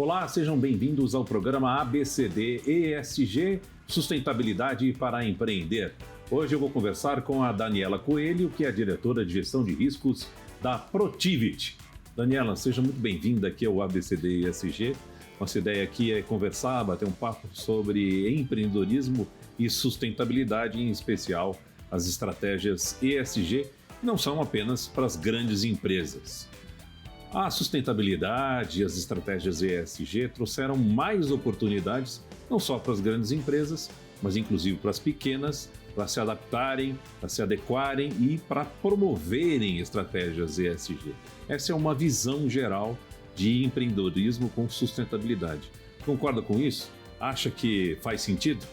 Olá, sejam bem-vindos ao programa ABCD ESG, Sustentabilidade para Empreender. Hoje eu vou conversar com a Daniela Coelho, que é a diretora de gestão de riscos da Protivit. Daniela, seja muito bem-vinda aqui ao ABCD ESG. Nossa ideia aqui é conversar, bater um papo sobre empreendedorismo e sustentabilidade, em especial as estratégias ESG, que não são apenas para as grandes empresas. A sustentabilidade e as estratégias ESG trouxeram mais oportunidades, não só para as grandes empresas, mas inclusive para as pequenas, para se adaptarem, para se adequarem e para promoverem estratégias ESG. Essa é uma visão geral de empreendedorismo com sustentabilidade. Concorda com isso? Acha que faz sentido?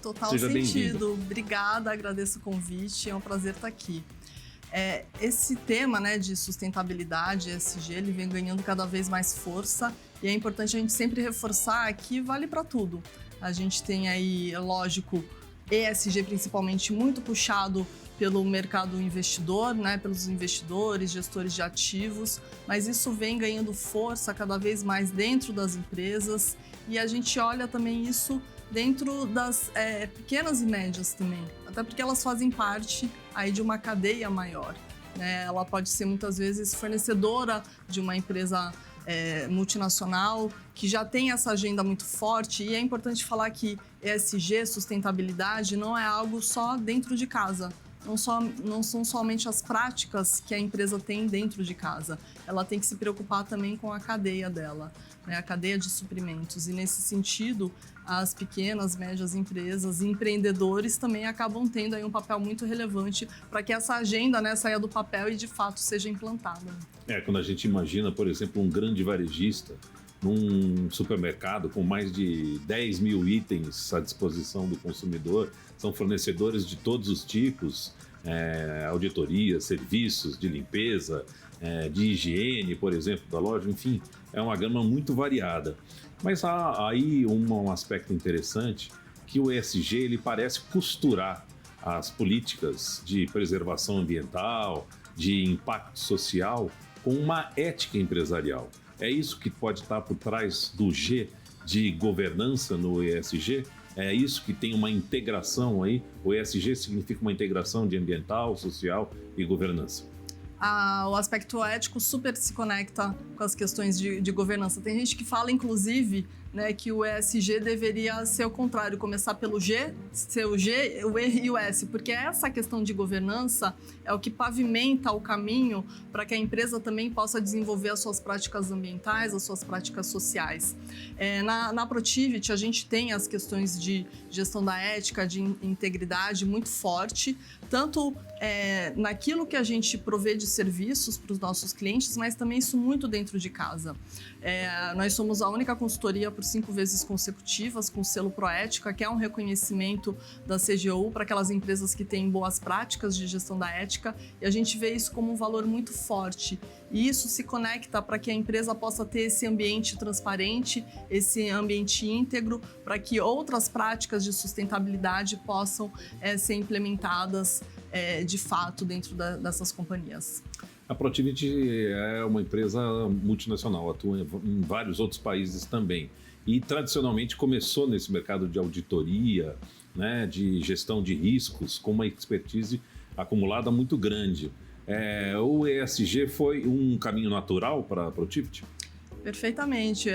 Total Seja sentido. Obrigada, agradeço o convite, é um prazer estar aqui. Esse tema, de sustentabilidade, ESG, ele vem ganhando cada vez mais força e é importante a gente sempre reforçar que vale para tudo. A gente tem aí, lógico, ESG principalmente muito puxado pelo mercado investidor, pelos investidores, gestores de ativos, mas isso vem ganhando força cada vez mais dentro das empresas e a gente olha também isso dentro das pequenas e médias também, até porque elas fazem parte aí de uma cadeia maior. Ela pode ser muitas vezes fornecedora de uma empresa multinacional que já tem essa agenda muito forte e é importante falar que ESG, sustentabilidade, não é algo só dentro de casa. Não são somente as práticas que a empresa tem dentro de casa. Ela tem que se preocupar também com a cadeia dela, a cadeia de suprimentos. E nesse sentido, as pequenas, médias empresas e empreendedores também acabam tendo aí um papel muito relevante para que essa agenda saia do papel e de fato seja implantada. Quando a gente imagina, por exemplo, um grande varejista num supermercado com mais de 10 mil itens à disposição do consumidor, são fornecedores de todos os tipos, auditoria, serviços de limpeza, de higiene, por exemplo, da loja, enfim, é uma gama muito variada. Mas há aí um aspecto interessante, que o ESG ele parece costurar as políticas de preservação ambiental, de impacto social, com uma ética empresarial. É isso que pode estar por trás do G de governança no ESG? É isso que tem uma integração aí? O ESG significa uma integração de ambiental, social e governança. O aspecto ético super se conecta com as questões de governança. Tem gente que fala, inclusive, que o ESG deveria ser o contrário, começar pelo G, ser o G, o E e o S, porque essa questão de governança é o que pavimenta o caminho para que a empresa também possa desenvolver as suas práticas ambientais, as suas práticas sociais. Na Protivit, a gente tem as questões de gestão da ética, de integridade muito forte, tanto naquilo que a gente provê de serviços para os nossos clientes, mas também isso muito dentro de casa. Nós somos a única consultoria por 5 vezes consecutivas com o selo Proética, que é um reconhecimento da CGU para aquelas empresas que têm boas práticas de gestão da ética, e a gente vê isso como um valor muito forte. E isso se conecta para que a empresa possa ter esse ambiente transparente, esse ambiente íntegro, para que outras práticas de sustentabilidade possam ser implementadas de fato dentro dessas companhias. A Protivit é uma empresa multinacional, atua em vários outros países também. E tradicionalmente começou nesse mercado de auditoria, de gestão de riscos, com uma expertise acumulada muito grande. O ESG foi um caminho natural para a Protivit? Perfeitamente.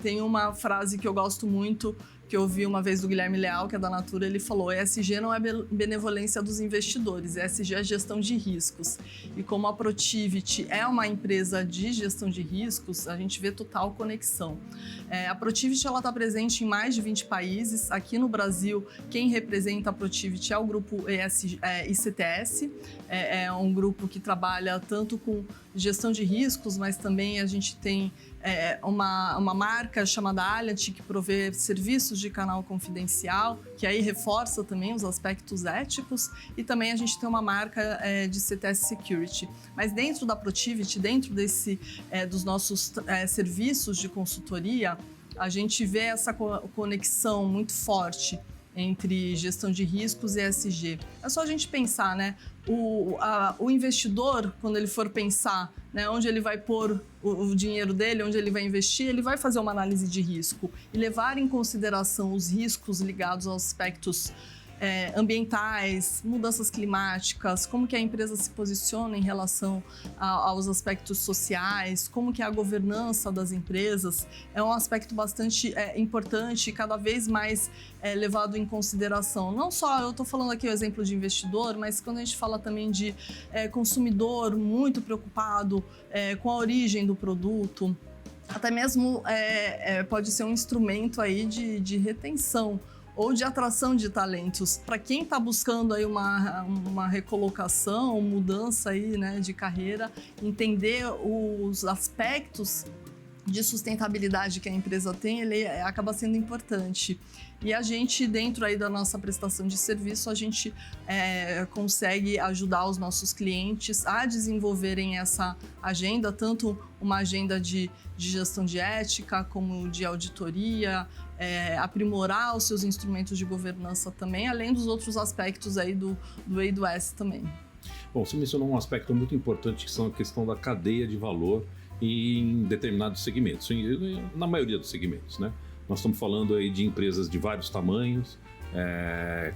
Tem uma frase que eu gosto muito, que eu ouvi uma vez do Guilherme Leal, que é da Natura, ele falou: ESG não é benevolência dos investidores, ESG é gestão de riscos. E como a Protivit é uma empresa de gestão de riscos, a gente vê total conexão. A Protivit está presente em mais de 20 países. Aqui no Brasil, quem representa a Protivit é o grupo ICTS, é um grupo que trabalha tanto com gestão de riscos, mas também a gente tem uma marca chamada Alliant, que provê serviços de canal confidencial, que aí reforça também os aspectos éticos, e também a gente tem uma marca de CTS Security. Mas dentro da Protivit, dentro dos nossos serviços de consultoria, a gente vê essa conexão muito forte entre gestão de riscos e ESG. É só a gente pensar, né? O investidor, quando ele for pensar, né, onde ele vai pôr o dinheiro dele, onde ele vai investir, ele vai fazer uma análise de risco e levar em consideração os riscos ligados aos aspectos ambientais, mudanças climáticas, como que a empresa se posiciona em relação aos aspectos sociais, como que é a governança das empresas, é um aspecto bastante importante e cada vez mais levado em consideração. Não só, eu estou falando aqui o exemplo de investidor, mas quando a gente fala também de consumidor muito preocupado com a origem do produto, até mesmo pode ser um instrumento aí de retenção ou de atração de talentos. Para quem está buscando aí uma recolocação, mudança aí, né, de carreira, entender os aspectos de sustentabilidade que a empresa tem, ele acaba sendo importante. E a gente, dentro aí da nossa prestação de serviço, a gente consegue ajudar os nossos clientes a desenvolverem essa agenda, tanto uma agenda de gestão de ética, como de auditoria, aprimorar os seus instrumentos de governança também, além dos outros aspectos aí do E e do S também. Bom, você mencionou um aspecto muito importante, que são a questão da cadeia de valor em determinados segmentos, na maioria dos segmentos, né? Nós estamos falando aí de empresas de vários tamanhos,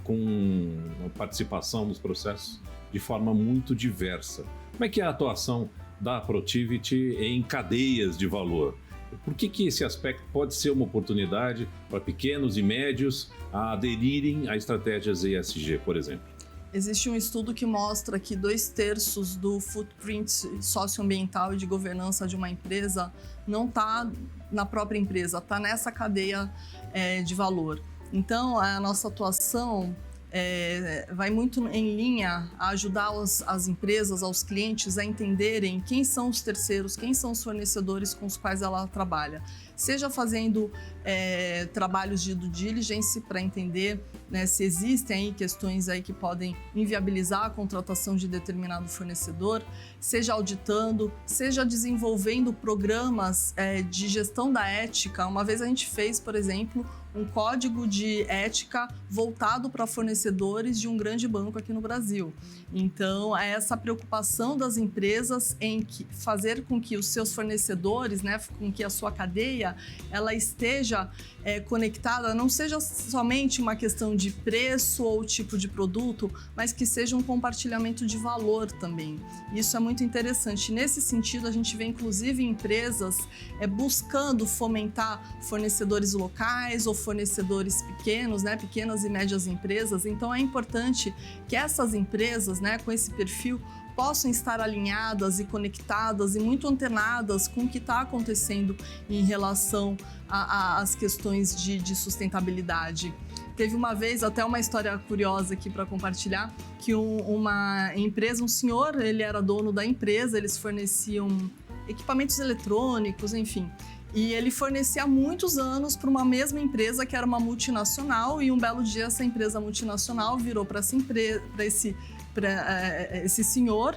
com participação nos processos de forma muito diversa. Como é que é a atuação da Protiviti em cadeias de valor? Por que esse aspecto pode ser uma oportunidade para pequenos e médios a aderirem a estratégias ESG, por exemplo? Existe um estudo que mostra que 2/3 do footprint socioambiental e de governança de uma empresa não está na própria empresa, está nessa cadeia de valor. Então, a nossa atuação vai muito em linha a ajudar as empresas, aos clientes a entenderem quem são os terceiros, quem são os fornecedores com os quais ela trabalha. Seja fazendo trabalhos de due diligence para entender, né, se existem aí questões aí que podem inviabilizar a contratação de determinado fornecedor, seja auditando, seja desenvolvendo programas de gestão da ética. Uma vez a gente fez, por exemplo, um código de ética voltado para fornecedores de um grande banco aqui no Brasil. Então, é essa preocupação das empresas em fazer com que os seus fornecedores, né, com que a sua cadeia, ela esteja conectada, não seja somente uma questão de preço ou tipo de produto, mas que seja um compartilhamento de valor também. Isso é muito interessante. Nesse sentido, a gente vê inclusive empresas buscando fomentar fornecedores locais ou fornecedores pequenos, né, pequenas e médias empresas. Então é importante que essas empresas, né, com esse perfil, possam estar alinhadas e conectadas e muito antenadas com o que está acontecendo em relação às questões de sustentabilidade. Teve uma vez, até uma história curiosa aqui para compartilhar, que uma empresa, um senhor, ele era dono da empresa, eles forneciam equipamentos eletrônicos, enfim. E ele fornecia há muitos anos para uma mesma empresa que era uma multinacional, e um belo dia essa empresa multinacional virou para esse senhor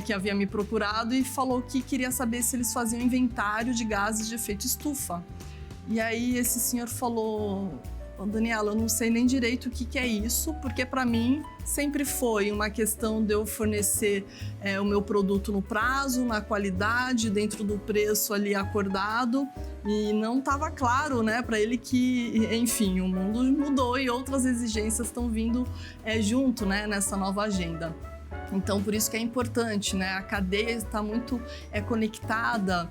que havia me procurado e falou que queria saber se eles faziam inventário de gases de efeito estufa. E aí esse senhor falou: Daniela, eu não sei nem direito o que é isso, porque para mim sempre foi uma questão de eu fornecer o meu produto no prazo, na qualidade, dentro do preço ali acordado, e não estava claro, né, para ele que, enfim, o mundo mudou e outras exigências estão vindo junto, né, nessa nova agenda. Então, por isso que é importante, né? A cadeia está muito conectada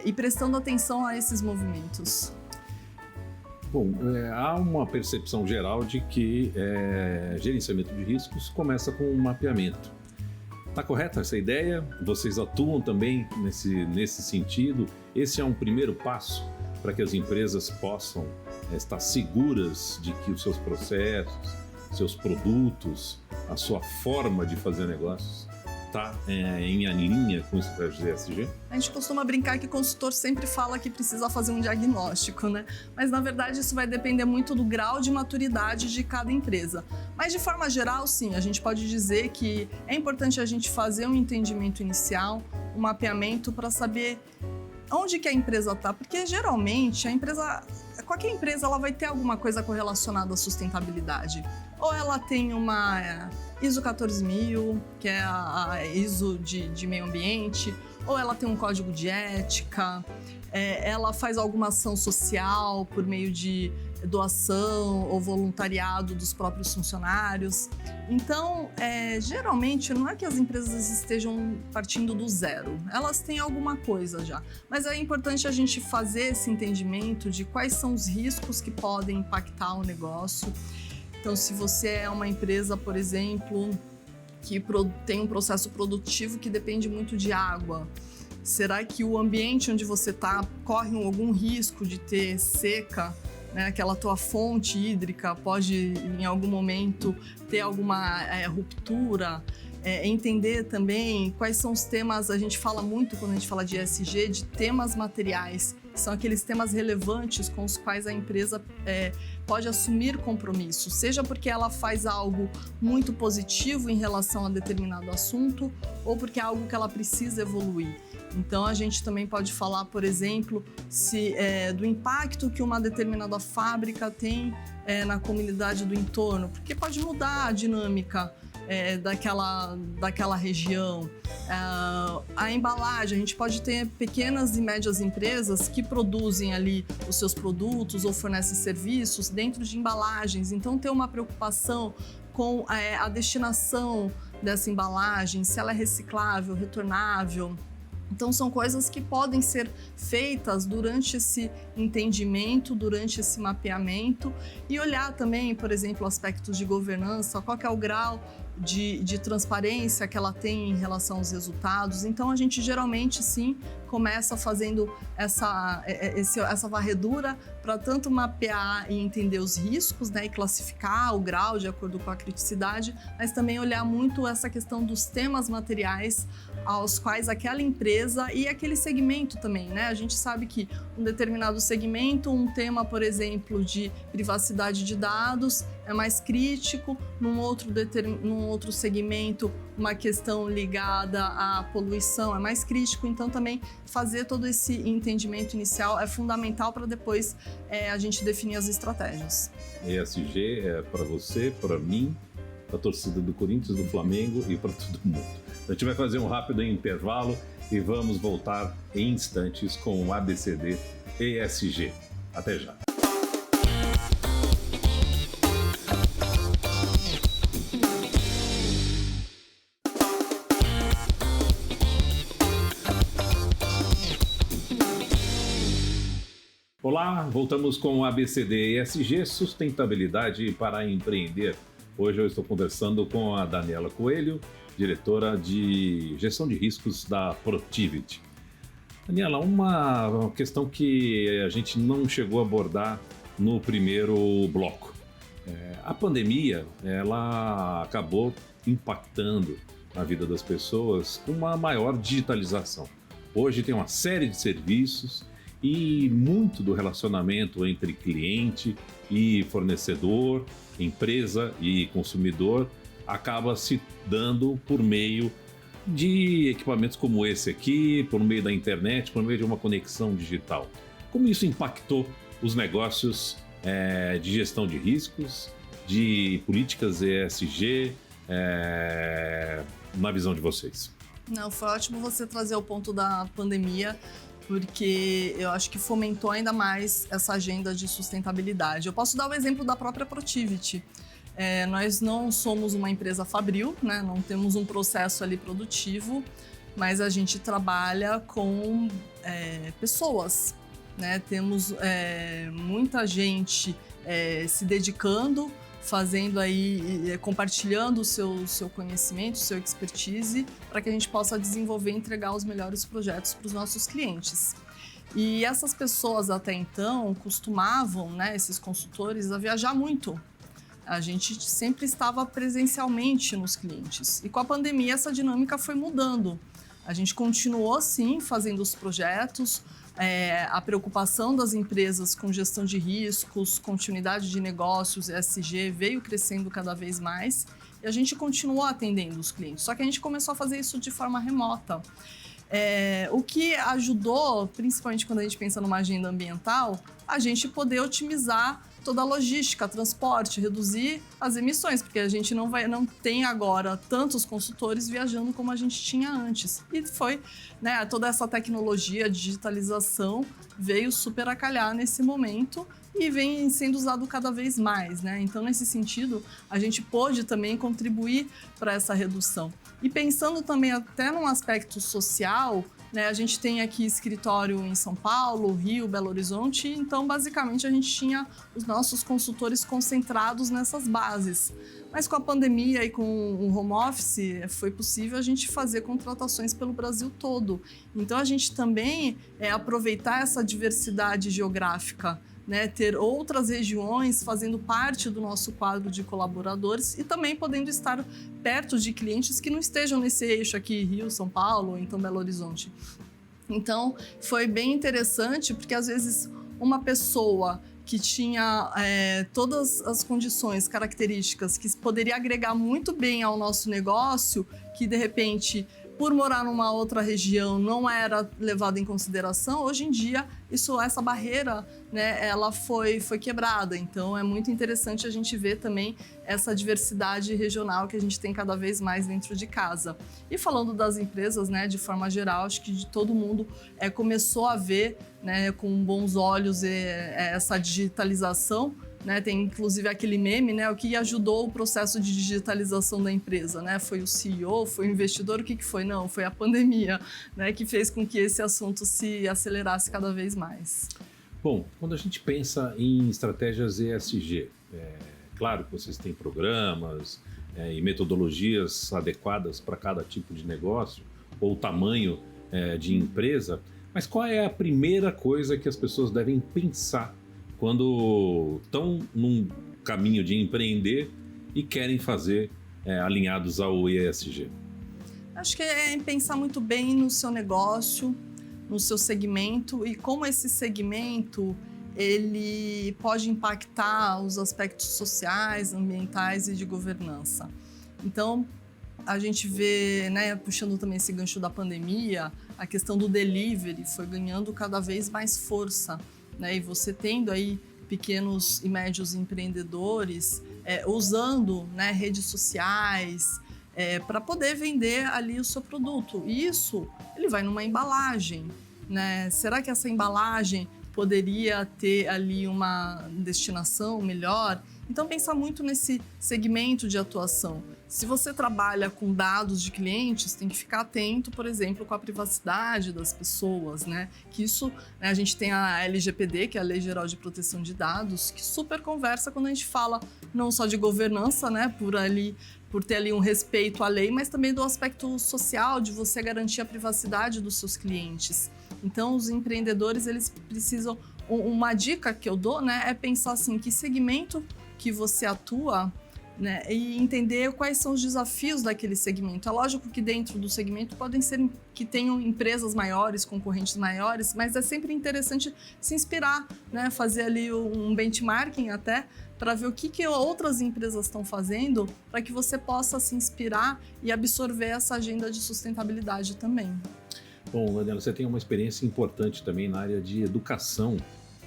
e prestando atenção a esses movimentos. Bom, há uma percepção geral de que gerenciamento de riscos começa com um mapeamento. Está correta essa ideia? Vocês atuam também nesse sentido? Esse é um primeiro passo para que as empresas possam estar seguras de que os seus processos, seus produtos, a sua forma de fazer negócios está em linha com os estratégias ESG? A gente costuma brincar que o consultor sempre fala que precisa fazer um diagnóstico, né? Mas, na verdade, isso vai depender muito do grau de maturidade de cada empresa. Mas, de forma geral, sim, a gente pode dizer que é importante a gente fazer um entendimento inicial, um mapeamento para saber onde que a empresa está, porque geralmente a empresa qualquer empresa ela vai ter alguma coisa correlacionada à sustentabilidade. Ou ela tem uma ISO 14000, que é a ISO de meio ambiente, ou ela tem um código de ética, ela faz alguma ação social por meio de doação ou voluntariado dos próprios funcionários. Então, geralmente, não é que as empresas estejam partindo do zero, elas têm alguma coisa já. Mas é importante a gente fazer esse entendimento de quais são os riscos que podem impactar o negócio. Então, se você é uma empresa, por exemplo, que tem um processo produtivo que depende muito de água, será que o ambiente onde você está corre algum risco de ter seca? Aquela tua fonte hídrica pode, em algum momento, ter alguma ruptura. Entender também quais são os temas, a gente fala muito quando a gente fala de ESG, de temas materiais, que são aqueles temas relevantes com os quais a empresa pode assumir compromisso, seja porque ela faz algo muito positivo em relação a determinado assunto, ou porque é algo que ela precisa evoluir. Então, a gente também pode falar, por exemplo, do impacto que uma determinada fábrica tem na comunidade do entorno, porque pode mudar a dinâmica daquela região. A embalagem, a gente pode ter pequenas e médias empresas que produzem ali os seus produtos ou fornecem serviços dentro de embalagens, então ter uma preocupação com a destinação dessa embalagem, se ela é reciclável, retornável. Então, são coisas que podem ser feitas durante esse entendimento, durante esse mapeamento, e olhar também, por exemplo, aspectos de governança, qual que é o grau de transparência que ela tem em relação aos resultados. Então, a gente geralmente, sim, começa fazendo essa varredura para tanto mapear e entender os riscos, né, e classificar o grau de acordo com a criticidade, mas também olhar muito essa questão dos temas materiais aos quais aquela empresa e aquele segmento também, né? A gente sabe que um determinado segmento, um tema, por exemplo, de privacidade de dados é mais crítico, num outro segmento, uma questão ligada à poluição é mais crítico, então também fazer todo esse entendimento inicial é fundamental para depois a gente definir as estratégias. ESG é para você, para mim, para a torcida do Corinthians, do Flamengo e para todo mundo. A gente vai fazer um rápido intervalo e vamos voltar em instantes com o ABCD ESG. Até já. Olá, voltamos com o ABCD ESG, Sustentabilidade para Empreender. Hoje eu estou conversando com a Daniela Coelho, diretora de gestão de riscos da Protiviti. Daniela, uma questão que a gente não chegou a abordar no primeiro bloco. A pandemia, ela acabou impactando a vida das pessoas com uma maior digitalização. Hoje tem uma série de serviços e muito do relacionamento entre cliente e fornecedor, empresa e consumidor acaba se dando por meio de equipamentos como esse aqui, por meio da internet, por meio de uma conexão digital. Como isso impactou os negócios de gestão de riscos, de políticas ESG, na visão de vocês? Não, foi ótimo você trazer o ponto da pandemia, porque eu acho que fomentou ainda mais essa agenda de sustentabilidade. Eu posso dar o exemplo da própria Protiviti. Nós não somos uma empresa fabril, né? Não temos um processo ali produtivo, mas a gente trabalha com pessoas, né? Temos muita gente se dedicando, fazendo aí, compartilhando o seu conhecimento, o seu expertise, para que a gente possa desenvolver e entregar os melhores projetos para os nossos clientes. E essas pessoas até então costumavam, né, esses consultores, a viajar muito. A gente sempre estava presencialmente nos clientes. E com a pandemia essa dinâmica foi mudando. A gente continuou, sim, fazendo os projetos, a preocupação das empresas com gestão de riscos, continuidade de negócios, ESG, veio crescendo cada vez mais e a gente continuou atendendo os clientes. Só que a gente começou a fazer isso de forma remota. O que ajudou, principalmente quando a gente pensa numa agenda ambiental, a gente poder otimizar toda a logística, transporte, reduzir as emissões, porque a gente não tem agora tantos consultores viajando como a gente tinha antes. E foi, né, toda essa tecnologia, digitalização veio super a calhar nesse momento e vem sendo usado cada vez mais, né? Então, nesse sentido, a gente pôde também contribuir para essa redução. E pensando também até num aspecto social, né, a gente tem aqui escritório em São Paulo, Rio, Belo Horizonte, então basicamente a gente tinha os nossos consultores concentrados nessas bases. Mas com a pandemia e com o home office, foi possível a gente fazer contratações pelo Brasil todo. Então a gente também aproveitar essa diversidade geográfica, né, ter outras regiões fazendo parte do nosso quadro de colaboradores e também podendo estar perto de clientes que não estejam nesse eixo aqui, Rio, São Paulo, ou então Belo Horizonte. Então, foi bem interessante, porque às vezes uma pessoa que tinha todas as condições, características, que poderia agregar muito bem ao nosso negócio, que de repente, por morar numa outra região, não era levado em consideração, hoje em dia essa barreira, né, ela foi quebrada. Então é muito interessante a gente ver também essa diversidade regional que a gente tem cada vez mais dentro de casa. E falando das empresas, né, de forma geral, acho que de todo mundo começou a ver, né, com bons olhos essa digitalização. Né, tem inclusive aquele meme, né, o que ajudou o processo de digitalização da empresa, né? Foi o CEO, foi o investidor, o que foi? Não, foi a pandemia, né, que fez com que esse assunto se acelerasse cada vez mais. Bom, quando a gente pensa em estratégias ESG, claro que vocês têm programas e metodologias adequadas para cada tipo de negócio ou tamanho de empresa, mas qual é a primeira coisa que as pessoas devem pensar quando estão num caminho de empreender e querem fazer alinhados ao ESG? Acho que é pensar muito bem no seu negócio, no seu segmento e como esse segmento ele pode impactar os aspectos sociais, ambientais e de governança. Então, a gente vê, né, puxando também esse gancho da pandemia, a questão do delivery foi ganhando cada vez mais força. Né, e você tendo aí pequenos e médios empreendedores usando, né, redes sociais para poder vender ali o seu produto. E isso, ele vai numa embalagem, né? Será que essa embalagem poderia ter ali uma destinação melhor? Então, pensar muito nesse segmento de atuação. Se você trabalha com dados de clientes, tem que ficar atento, por exemplo, com a privacidade das pessoas, né? Que isso, né, a gente tem a LGPD, que é a Lei Geral de Proteção de Dados, que super conversa quando a gente fala não só de governança, né, por ter ali um respeito à lei, mas também do aspecto social, de você garantir a privacidade dos seus clientes. Então, os empreendedores, eles precisam... Uma dica que eu dou, né, é pensar assim, que segmento que você atua, né, e entender quais são os desafios daquele segmento. É lógico que dentro do segmento podem ser que tenham empresas maiores, concorrentes maiores, mas é sempre interessante se inspirar, né, fazer ali um benchmarking até para ver o que outras empresas estão fazendo para que você possa se inspirar e absorver essa agenda de sustentabilidade também. Bom, Daniela, você tem uma experiência importante também na área de educação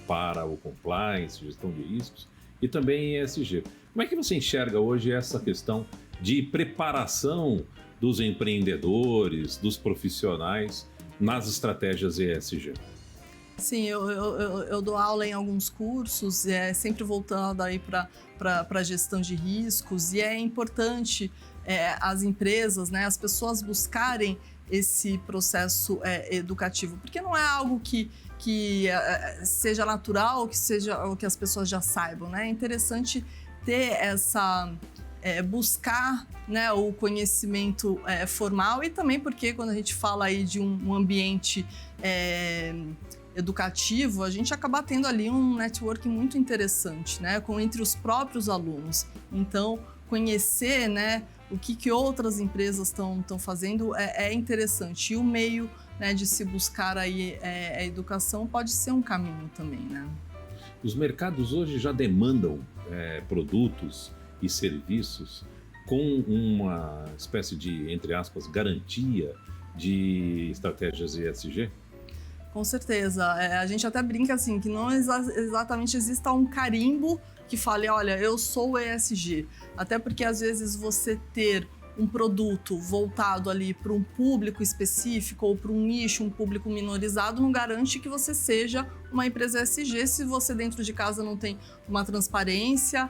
para o compliance, gestão de riscos e também ESG. Como é que você enxerga hoje essa questão de preparação dos empreendedores, dos profissionais nas estratégias ESG? Sim, eu dou aula em alguns cursos, sempre voltando aí para a gestão de riscos, e é importante as empresas, né, as pessoas buscarem esse processo educativo, porque não é algo que seja natural, que seja o que as pessoas já saibam, né? É interessante ter essa buscar, né, o conhecimento formal, e também porque quando a gente fala aí de um ambiente educativo, a gente acaba tendo ali um networking muito interessante, né, entre os próprios alunos. Então, conhecer, né, o que outras empresas estão fazendo é interessante. E o meio, né, de se buscar aí a educação pode ser um caminho também, né? Os mercados hoje já demandam produtos e serviços com uma espécie de, entre aspas, garantia de estratégias ESG? Com certeza. A gente até brinca assim, que não exatamente exista um carimbo que fale, olha, eu sou ESG. Até porque às vezes você ter um produto voltado ali para um público específico ou para um nicho, um público minorizado, não garante que você seja uma empresa ESG se você dentro de casa não tem uma transparência,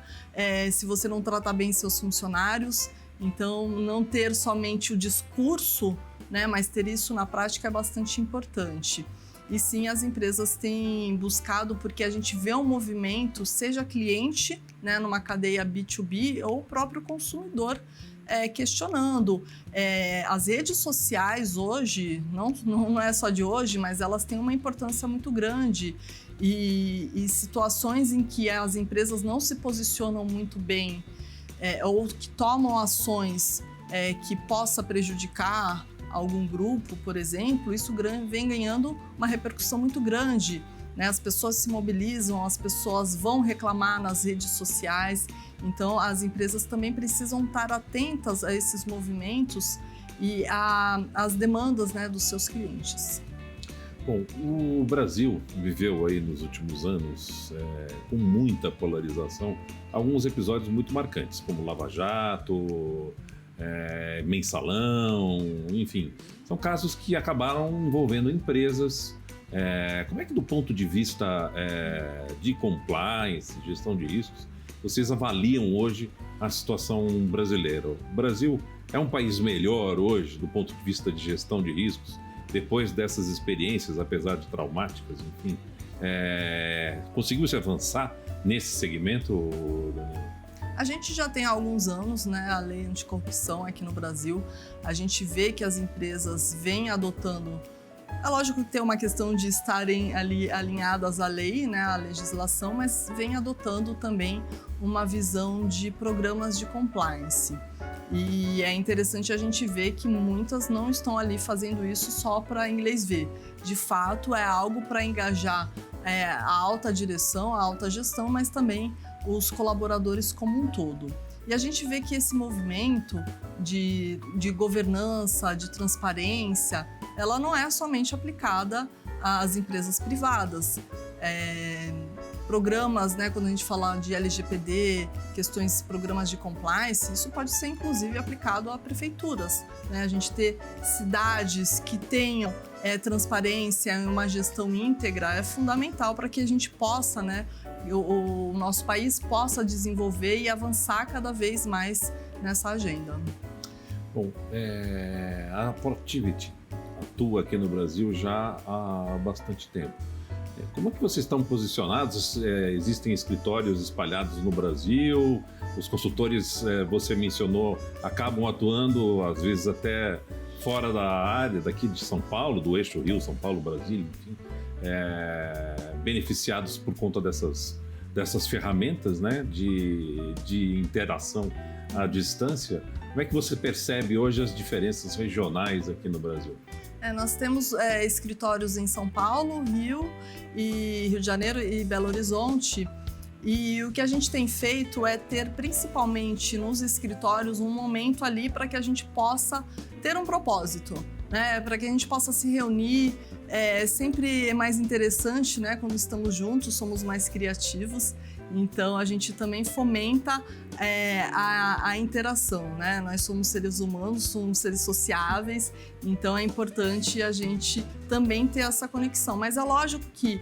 se você não trata bem seus funcionários. Então, não ter somente o discurso, né, mas ter isso na prática é bastante importante. E sim, as empresas têm buscado, porque a gente vê um movimento, seja cliente, né, numa cadeia B2B, ou o próprio consumidor questionando. As redes sociais hoje, não é só de hoje, mas elas têm uma importância muito grande. E situações em que as empresas não se posicionam muito bem, ou que tomam ações que possa prejudicar algum grupo, por exemplo, isso vem ganhando uma repercussão muito grande, né? As pessoas se mobilizam, as pessoas vão reclamar nas redes sociais, então as empresas também precisam estar atentas a esses movimentos e às demandas, né, dos seus clientes. Bom, o Brasil viveu aí nos últimos anos, com muita polarização, alguns episódios muito marcantes, como Lava Jato, Mensalão, enfim. São casos que acabaram envolvendo empresas. Como é que, do ponto de vista de compliance, gestão de riscos, vocês avaliam hoje a situação brasileira? O Brasil é um país melhor hoje, do ponto de vista de gestão de riscos, depois dessas experiências, apesar de traumáticas, enfim? Conseguiu se avançar nesse segmento, Daniela? A gente já tem há alguns anos, né, a lei anticorrupção aqui no Brasil. A gente vê que as empresas vêm adotando. É lógico que tem uma questão de estarem ali alinhadas à lei, né, à legislação, mas vem adotando também uma visão de programas de compliance. E é interessante a gente ver que muitas não estão ali fazendo isso só para inglês ver. De fato, é algo para engajar a alta direção, a alta gestão, mas também os colaboradores como um todo. E a gente vê que esse movimento de governança, de transparência, ela não é somente aplicada às empresas privadas. Programas, né, quando a gente fala de LGPD, programas de compliance, isso pode ser inclusive aplicado a prefeituras, né? A gente ter cidades que tenham transparência e uma gestão íntegra é fundamental para que a gente possa, né, o nosso país possa desenvolver e avançar cada vez mais nessa agenda. Bom, a Protiviti atua aqui no Brasil já há bastante tempo. Como é que vocês estão posicionados? Existem escritórios espalhados no Brasil? Os consultores, você mencionou, acabam atuando, às vezes até fora da área daqui de São Paulo, do eixo Rio, São Paulo, Brasília, enfim, beneficiados por conta dessas ferramentas, né, de interação à distância. Como é que você percebe hoje as diferenças regionais aqui no Brasil? Nós temos escritórios em São Paulo, Rio de Janeiro e Belo Horizonte. E o que a gente tem feito é ter, principalmente nos escritórios, um momento ali para que a gente possa ter um propósito, né? Para que a gente possa se reunir. Sempre é mais interessante, né? Quando estamos juntos, somos mais criativos. Então, a gente também fomenta a interação, né? Nós somos seres humanos, somos seres sociáveis, então é importante a gente também ter essa conexão. Mas é lógico que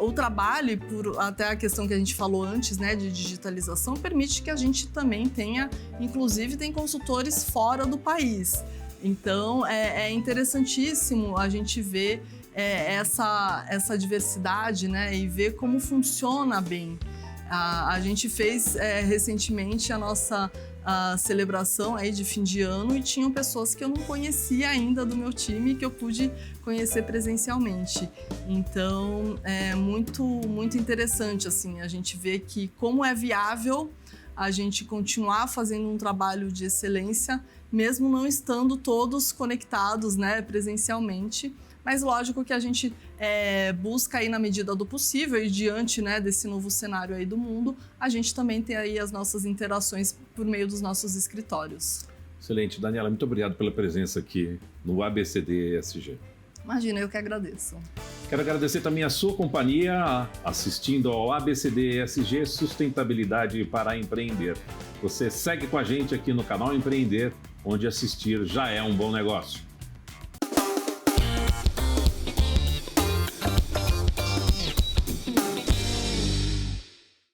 o trabalho, até a questão que a gente falou antes, né, de digitalização, permite que a gente também tenha, inclusive, tem consultores fora do país. Então, é interessantíssimo a gente ver essa diversidade, né, e ver como funciona bem. A gente fez recentemente a nossa celebração aí de fim de ano e tinham pessoas que eu não conhecia ainda do meu time que eu pude conhecer presencialmente. Então, é muito, muito interessante assim, a gente vê que como é viável a gente continuar fazendo um trabalho de excelência, mesmo não estando todos conectados, né, presencialmente. Mas lógico que a gente busca aí na medida do possível e diante, né, desse novo cenário aí do mundo, a gente também tem aí as nossas interações por meio dos nossos escritórios. Excelente. Daniela, muito obrigado pela presença aqui no ABCD ESG. Imagina, eu que agradeço. Quero agradecer também a sua companhia assistindo ao ABCD ESG Sustentabilidade para Empreender. Você segue com a gente aqui no canal Empreender, onde assistir já é um bom negócio.